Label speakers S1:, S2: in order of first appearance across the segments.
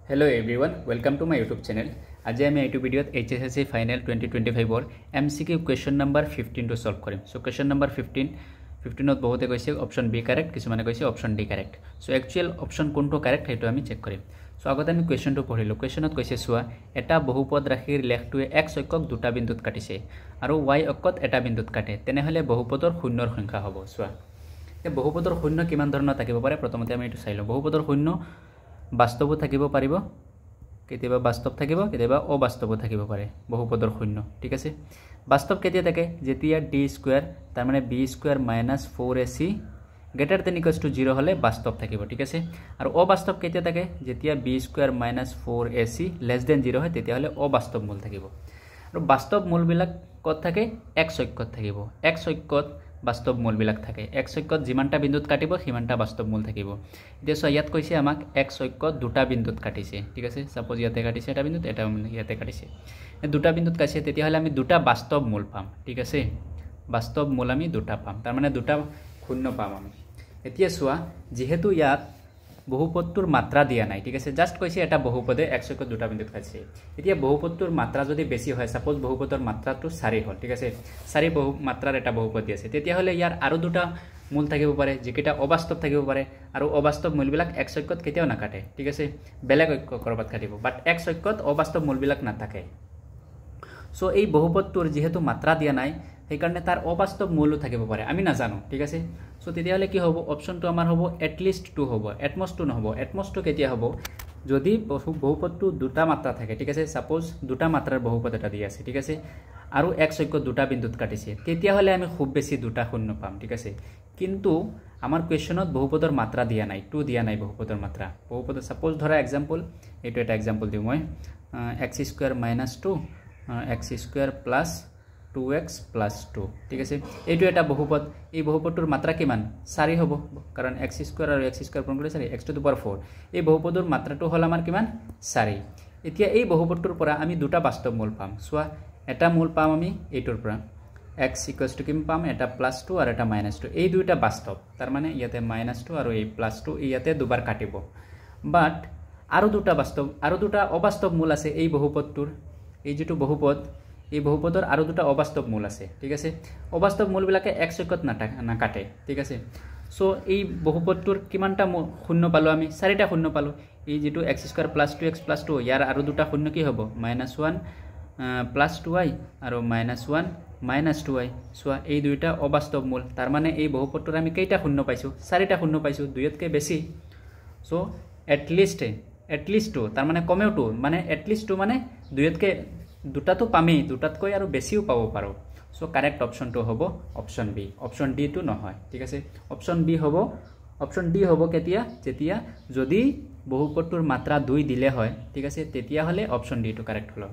S1: Hello everyone, welcome to my YouTube channel. Today I am in video HSSC Final 2025 or MCQ question number 15 to solve korim. So question number 15 ot bohote koise option B correct, kisumane koise option D correct. So actual option konto correct hetu ami check korim. So agote ami question to porilu. Question ot koise sua eta bahupod rakhir lekhtoe x okkok duta bindut katise aru y okkot eta bindut kate. Tenehole bahupodor shunnor সংখ্যা hobo. Sua e bahupodor shunno kiman dhoroner থাকিব পাৰে প্ৰথমতে আমি এটো চাইলো বহুপদৰ শূন্য বাস্তব থাকিব পাৰিব কেতিয়াবা বাস্তব থাকিব কেতিয়াবা অবাস্তব থাকিব পাৰে বহুপদৰ শূন্য ঠিক আছে বাস্তব কেতিয়া থাকে যেতিয়া d স্কয়াৰ তাৰ মানে b square - 4ac greater than equals to 0 হলে বাস্তব থাকিব ঠিক আছে আৰু অবাস্তব কেতিয়া থাকে যেতিয়া b square - 4ac less than 0 হয় তেতিয়া হলে অবাস্তব মূল থাকিব আৰু বাস্তব মূল বিলাক কত থাকে x অক্ষত থাকিব x অক্ষত বাস্তব মূল বিলাক থাকে x অক্ষত যিমানটা বিন্দুত কাটিব সিমানটা বাস্তব মূল থাকিব এতিয়া সো ইয়াত কৈছে আমাক x অক্ষত দুটা বিন্দুত কাটিছে ঠিক আছে সাপোজ ইয়াতে কাটিছে এটা বিন্দুত এটা ইয়াতে কাটিছে এই দুটা বিন্দুত কাটিছে তেতিয়া হলে আমি দুটা বাস্তব মূল পাম ঠিক আছে বাস্তব মূল আমি দুটা পাম তাৰ মানে দুটা শূন্য পাম আমি এতিয়া সোয়া যেহেতু ইয়াত বহুপদটোৰ মাত্ৰা দিয়া নাই ঠিক আছে জাস্ট কৈছে এটা বহুপদে x অক্ষত দুটা বিন্দুত কাটিছে এতিয়া বহুপদটোৰ মাত্ৰা যদি বেছি হয় সাপোজ বহুপদৰ মাত্ৰাটো 4 হল ঠিক আছে 4 বহু মাত্ৰাৰ এটা বহুপদ আছে তেতিয়া হলে ইয়াৰ আৰু দুটা মূল থাকিব পাৰে যেকিটা অবাস্তব থাকিব পাৰে আৰু অবাস্তব মূলবিলাক x অক্ষত কেতিয়াও না কাটে ঠিক আছে বেলেগ অক্ষ কৰবাত কাটিব বাট x অক্ষত অবাস্তব মূলবিলাক না থাকে সো এই বহুপদটোৰ যেহেতু মাত্ৰা দিয়া নাই সেই কাৰণে তাৰ অবাস্তব মূলও থাকিব পাৰে আমি না জানো ঠিক আছে সো তেতিয়া হলে কি হ'ব অপচনটো আমাৰ হ'ব এট লিষ্ট 2 হ'ব এট মোষ্ট 2 নহব এট মোষ্ট 2 কেতিয়া হ'ব যদি বহুপদটো দুটা মাত্ৰা থাকে ঠিক আছে সাপোজ দুটা মাত্ৰাৰ বহুপদ এটা দি আছে ঠিক আছে আৰু x অক্ষত দুটা বিন্দুত কাটিছে তেতিয়া হলে আমি খুব বেছি দুটা শূন্য পাম ঠিক আছে কিন্তু আমাৰ কোৱেশ্চনত বহুপদৰ মাত্ৰা দিয়া নাই 2 দিয়া নাই বহুপদৰ মাত্ৰা বহুপদ সাপোজ ধৰা एग्जांपल এটো এটা एग्जांपल দিও মই x square - 2 x square plus 2x plus 2 ঠিক আছে এইটো এটা বহুপদ এই বহুপদটোৰ মাত্ৰা কিমান 4 হ'ব কাৰণ x স্কয়াৰ আৰু x স্কয়াৰ পূৰণ কৰি 4 x to the power 4 এই বহুপদৰ মাত্ৰাটো হল আমাৰ কিমান 4 এতিয়া এই বহুপদটোৰ পৰা আমি দুটা বাস্তব মূল পাম সোয়া এটা মূল পাম আমি এইটোৰ পৰা x = কিম পাম এটা +2 আৰু এটা -2 এই দুইটা বাস্তব তাৰ মানে ইয়াতে -2 আৰু এই +2 ইয়াতে দুবাৰ কাটিব বাট আৰু দুটা বাস্তব আৰু দুটা অবাস্তব মূল আছে এই বহুপদটোৰ এই যেটো বহুপদ এই বহুপদৰ আৰু দুটা অবাস্তব মূল আছে ঠিক আছে অবাস্তব মূল বিলাকে x অক্ষত না কাটে ঠিক আছে সো এই বহুপদটোৰ কিমানটা শূন্য পালো আমি চাৰিটা শূন্য পালো এই যেটো x² + 2x + 2 ইয়াৰ আৰু দুটা শূন্য কি হ'ব -1 + 2y আৰু -1 - 2y সো এই দুইটা অবাস্তব মূল তাৰ মানে এই বহুপদটোৰ আমি কেইটা শূন্য পাইছো চাৰিটা শূন্য পাইছো দুইতকৈ বেছি সো এট লিষ্ট 2 তাৰ মানে কমেও 2 মানে এট লিষ্ট 2 মানে দুইতকৈ দুটাটো পামেই দুটাতকৈ আৰু বেছিও পাব পাৰো সো কারেক্ট অপশনটো হ'ব অপশন বি অপশন ডি টু নহয় ঠিক আছে অপশন বি হ'ব অপশন ডি হ'ব কেতিয়া যেতিয়া যদি বহুপদটোৰ মাত্ৰা 2 দিলে হয় ঠিক আছে তেতিয়া হলে অপশন ডি টু কারেক্ট হলো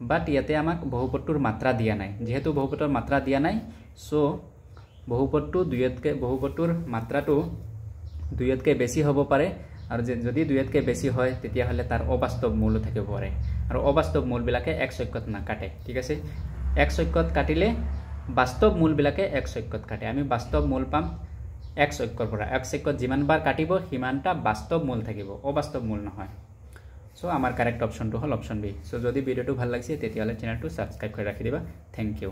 S1: বাট ইয়াতে আমাক বহুপদটোৰ মাত্ৰা দিয়া নাই যেহেতু বহুপদৰ মাত্ৰা দিয়া নাই সো বহুপদটো বহুপদটোৰ মাত্ৰাটো 2তকৈ বেছি হ'ব পাৰে আৰু যদি 2তকৈ বেছি হয় তেতিয়া হলে তাৰ অবাস্তব মূল থাকিব পাৰে আৰু অবাস্তব মূল বিলাকে x অক্ষত না কাটে ঠিক আছে x অক্ষত কাটিলে বাস্তব মূল বিলাকে x অক্ষত কাটে আমি বাস্তব মূল পাম x অক্ষৰ পৰা x অক্ষত যিমান বাৰ কাটিব সিমানটা বাস্তব মূল থাকিব অবাস্তব মূল নহয় সো আমাৰ কারেক্ট অপশনটো হল অপশন বি সো যদি ভিডিওটো ভাল লাগিছে তেতিয়া হলে চেনেলটো সাবস্ক্ৰাইব কৰি ৰাখি দিবা থ্যাংক ইউ